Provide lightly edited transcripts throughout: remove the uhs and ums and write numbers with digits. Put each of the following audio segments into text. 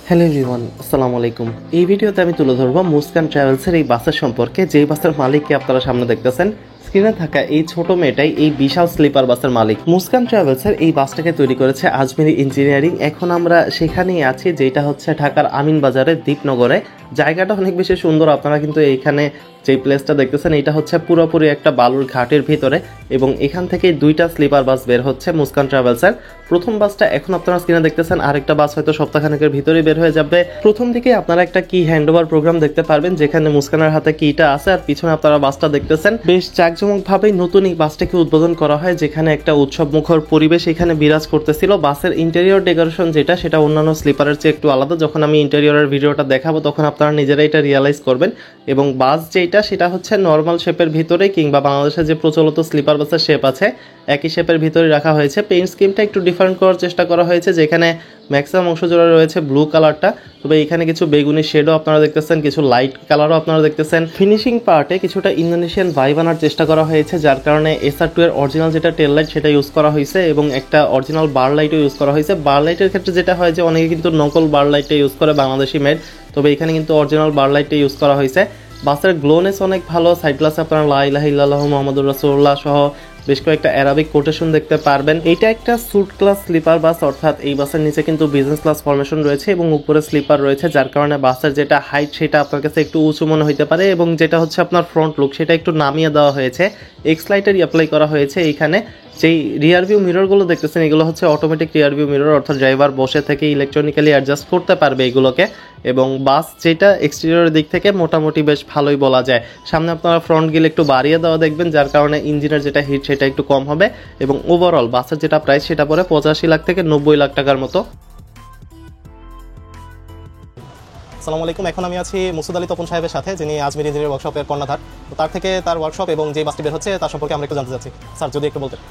Hello everyone, আসসালামু আলাইকুম। এই ভিডিওতে আমি তুলে ধরবো মুস্কান ট্রাভেলসের এই বাসের সম্পর্কে, যেই বাসের মালিককে আপনারা সামনে দেখতেছেন। স্ক্রিনে থাকা এই ছোট মেয়েটাই এই বিশাল স্লিপার বাসের মালিক। মুস্কান ট্রাভেলসের এই বাসটাকে তৈরি করেছে আজমেরি ইঞ্জিনিয়ারিং। এখন আমরা সেখানেই আছি, যেটা হচ্ছে ঢাকার আমিন বাজারের দ্বীপনগরে। জায়গাটা অনেক বেশি সুন্দর। আপনারা কিন্তু এইখানে যে প্লেসটা দেখতেছেন, এটা হচ্ছে পুরোপুরি একটা বালুর ঘাটের ভিতরে, এবং এখান থেকে দুইটা স্লিপার বাস বের হচ্ছে মুস্কান ট্রাভেলসের। প্রথম বাসটা এখন আপনারা স্ক্রিনে দেখতেছেন, আরেকটা বাস হয়তো সপ্তাহখানেকের ভিতরে বের হয়ে যাবে। প্রথম দিকে আপনারা একটা কি হ্যান্ডওভার প্রোগ্রাম দেখতে পারবেন, যেখানে মুস্কানের হাতে কিটা আছে, আর পিছনে আপনারা বাসটা দেখতেছেন। বেশ জাঁকজমকভাবেই নতুন এই বাসটাকে উদ্বোধন করা হয়, যেখানে একটা উৎসব মুখর পরিবেশ এখানে বিরাজ করতেছিল। বাসের ইন্টেরিয়র ডেকোরেশন যেটা, সেটা অন্যান্য স্লিপারের চেয়ে একটু আলাদা। যখন আমি ইন্টেরিয়রের ভিডিওটা দেখাবো তখন আপনারা নিজেরাই এটা রিয়ালাইজ করবেন। এবং বাস যেটা, সেটা হচ্ছে নর্মাল শেপের ভিতরে, কিংবা বাংলাদেশে যে প্রচলিত স্লিপার বাসের শেপ আছে একই শেপের ভিতরে রাখা হয়েছে। পেইন্ট স্কিমটা একটু ডিফারেন্ট করার চেষ্টা করা হয়েছে, যেখানে ম্যাক্সিমাম অংশ জুড়ে রয়েছে ব্লু কালারটা, তবে এখানে কিছু বেগুনি শেডও আপনারা দেখতেছেন, কিছু লাইট কালারও আপনারা দেখতেছেন। ফিনিশিং পার্টে কিছুটা ইন্দোনেশিয়ান ভাইব আনার চেষ্টা করা হয়েছে, যার কারণে SR2 এর অরিজিনাল যেটা টেল লাইট সেটা ইউজ করা হয়েছে, এবং একটা অরিজিনাল বার লাইটও ইউজ করা হয়েছে। বার লাইটের ক্ষেত্রে যেটা হয় যে অনেকে কিন্তু নকল বার লাইটটা ইউজ করে, বাংলাদেশি মেড, তবে এখানে কিন্তু অরিজিনাল বার লাইটটা ইউজ করা হয়েছে। বাসের গ্লোনেস অনেক ভালো। সাইড গ্লাসে আপনারা লা ইলাহা ইল্লাল্লাহু মুহাম্মাদুর রাসূলুল্লাহ সহ বেশ কয়েকটা অ্যারাবিক কোটেশন দেখতে পারবেন। এটা একটা সুট ক্লাস স্লিপার বাস, অর্থাৎ এই বাসের নিচে কিন্তু বিজনেস ক্লাস ফরমেশন রয়েছে এবং উপরে স্লিপার রয়েছে, যার কারণে বাসের যেটা হাইট সেটা আপনার কাছে একটু উঁচু মনে হতে পারে, এবং যেটা হচ্ছে আপনার ফ্রন্ট লুক সেটা একটু নামিয়ে দেওয়া হয়েছে। এক্স লাইটের অ্যাপ্লাই করা হয়েছে এইখানে। যেই রিয়ার ভিউ মিররগুলো দেখতেছেন, এগুলো হচ্ছে অটোমেটিক রিয়ার ভিউ মিরর, অর্থাৎ ড্রাইভার বসে থেকে ইলেকট্রনিক্যালি অ্যাডজাস্ট করতে পারবে এগুলোকে। এবং বাস যেটা এক্সটেরিয়রের দিক থেকে মোটামুটি বেশ ভালোই বলা যায়। সামনে আপনারা ফ্রন্ট গিল একটু বাড়িয়ে দেওয়া দেখবেন, যার কারণে ইঞ্জিনের যেটা হিট সেটা একটু কম হবে। এবং ওভারঅল বাসের যেটা প্রাইস সেটা পড়ে 85 লাখ থেকে 90 লাখ টাকার মতো। আসসালামু আলাইকুম। এখন আমি আছি মুসুদ আলী তপন সাহেবের সাথে, যিনি আজমির ইঞ্জিনিয়ারিং ওয়ার্কশপের কর্ণধার। তো তার থেকে তার ওয়ার্কশপ এবং যে বাসটি বের হচ্ছে তার সম্পর্কে আমরা একটু জানতে চাচ্ছি। স্যার, যদি একটু বলতেন।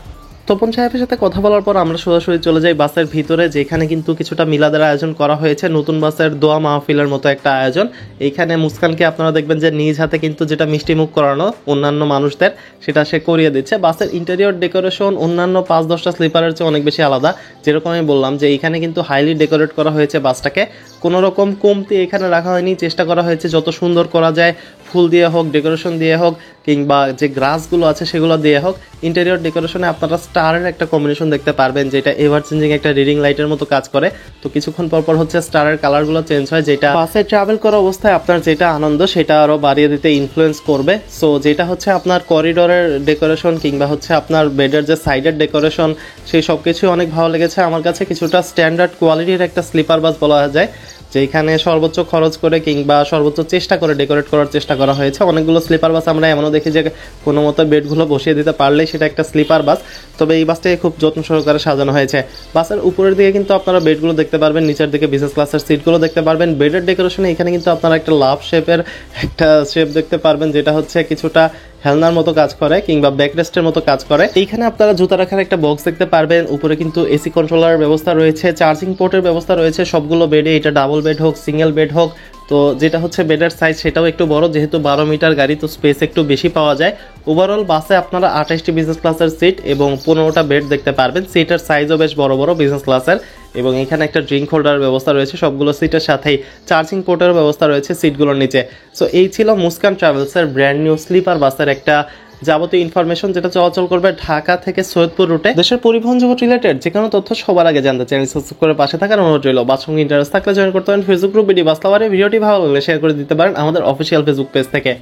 তপন সাহেবের সাথে কথা বলার পর আমরা সরাসরি চলে যাই বাসের ভিতরে, যেখানে কিন্তু কিছুটা মিলাদের আয়োজন করা হয়েছে, নতুন বাসের দোয়া মাহফিলের মতো একটা আয়োজন। এইখানে মুস্কানকে আপনারা দেখবেন যে নিজ হাতে কিন্তু যেটা মিষ্টি মুখ করানো অন্যান্য মানুষদের, সেটা সে করিয়ে দিচ্ছে। বাসের ইন্টেরিয়র ডেকোরেশন অন্যান্য 5-10টা স্লিপারের চেয়ে অনেক বেশি আলাদা। যেরকম আমি বললাম যে এইখানে কিন্তু হাইলি ডেকোরেট করা হয়েছে বাসটাকে, কোনো রকম কমতি এখানে রাখা হয়নি। চেষ্টা করা হয়েছে যত সুন্দর করা যায়, ফুল দিয়ে হোক, ডেকোরেশন দিয়ে হোক, কিংবা যে গ্রাসগুলো আছে সেগুলো দিয়ে হোক। ইন্টেরিয়র ডেকোরেশনে আপনারা স্টারের একটা কম্বিনেশন দেখতে পারবেন, যেটা এভার চেঞ্জিং একটা রিডিং লাইটের মতো কাজ করে। তো কিছুক্ষণ পর হচ্ছে স্টারের কালারগুলো চেঞ্জ হয়, যেটা বাসে ট্রাভেল করা অবস্থায় আপনার যেটা আনন্দ সেটা আরও বাড়িয়ে দিতে ইনফ্লুয়েন্স করবে। সো যেটা হচ্ছে আপনার করিডোরের ডেকোরেশন, কিংবা হচ্ছে আপনার বেডের যে সাইডের ডেকোরেশন, সেই সব কিছুই অনেক ভালো লেগেছে আমার কাছে। কিছুটা স্ট্যান্ডার্ড কোয়ালিটির একটা স্লিপার বাস বলা যায়, যেখানে সর্বোচ্চ খরচ করে কিংবা সর্বোচ্চ চেষ্টা করে ডেকোরেট করার চেষ্টা করা হয়েছে। অনেকগুলো স্লিপার বাস আমরা এমনও দেখি যে কোনো মতো বেডগুলো বসিয়ে দিতে পারলেই সেটা একটা স্লিপার বাস, তবে এই বাসটাকে খুব যত্ন সহকারে সাজানো হয়েছে। বাসের উপরের দিকে কিন্তু আপনারা বেডগুলো দেখতে পারবেন, নিচের দিকে বিজনেস ক্লাসের সিটগুলো দেখতে পারবেন। বেডের ডেকোরেশনে এখানে কিন্তু আপনারা একটা লাভ শেপের একটা শেপ দেখতে পারবেন, যেটা হচ্ছে কিছুটা হেলনার মতো কাজ করে, কিংবা ব্যাকরেস্টের মতো কাজ করে। এইখানে আপনারা জুতা রাখার একটা বক্স দেখতে পারবেন। উপরে কিন্তু এসি কন্ট্রোলার ব্যবস্থা রয়েছে, চার্জিং পোর্টের ব্যবস্থা রয়েছে সবগুলো বেডে। এটা ডাবল বেড হোক, সিঙ্গেল বেড হোক, তো যেটা হচ্ছে বেডের সাইজ সেটাও একটু বড়, যেহেতু 12 মিটার গাড়ি, তো স্পেস একটু বেশি পাওয়া যায়। ওভারঅল বাসে আপনারা 28টি বিজনেস ক্লাসের সিট এবং 15টা বেড দেখতে পারবেন। সিটের সাইজও বেশ বড় বড় বিজনেস ক্লাসের, এবং এখানে একটা ড্রিঙ্ক হোল্ডারের ব্যবস্থা রয়েছে সবগুলো সিটের সাথেই। চার্জিং পোর্টের ব্যবস্থা রয়েছে সিটগুলোর নিচে। সো এই ছিল মুস্কান ট্রাভেলসের ব্র্যান্ড নিউ স্লিপার বাসের একটা যাবতীয় ইনফরমেশন, যেটা চলাচল করবে ঢাকা থেকে সৈয়দপুর রুটে। দেশের পরিবহন জগৎ রিলেটেড যে কোনো তথ্য সবার আগে জানতে চ্যানেল সাবস্ক্রাইব করে পাশে থাকার অনুরোধ রইল। বাস সঙ্গে ইন্টারেস্ট থাকলে জয়েন করতে পারেন ফেসবুক গ্রুপ বিডি বাস লাভারে। ভিডিওটি ভালো লাগলে শেয়ার করে দিতে পারেন আমাদের অফিসিয়াল ফেসবুক পেজ থেকে।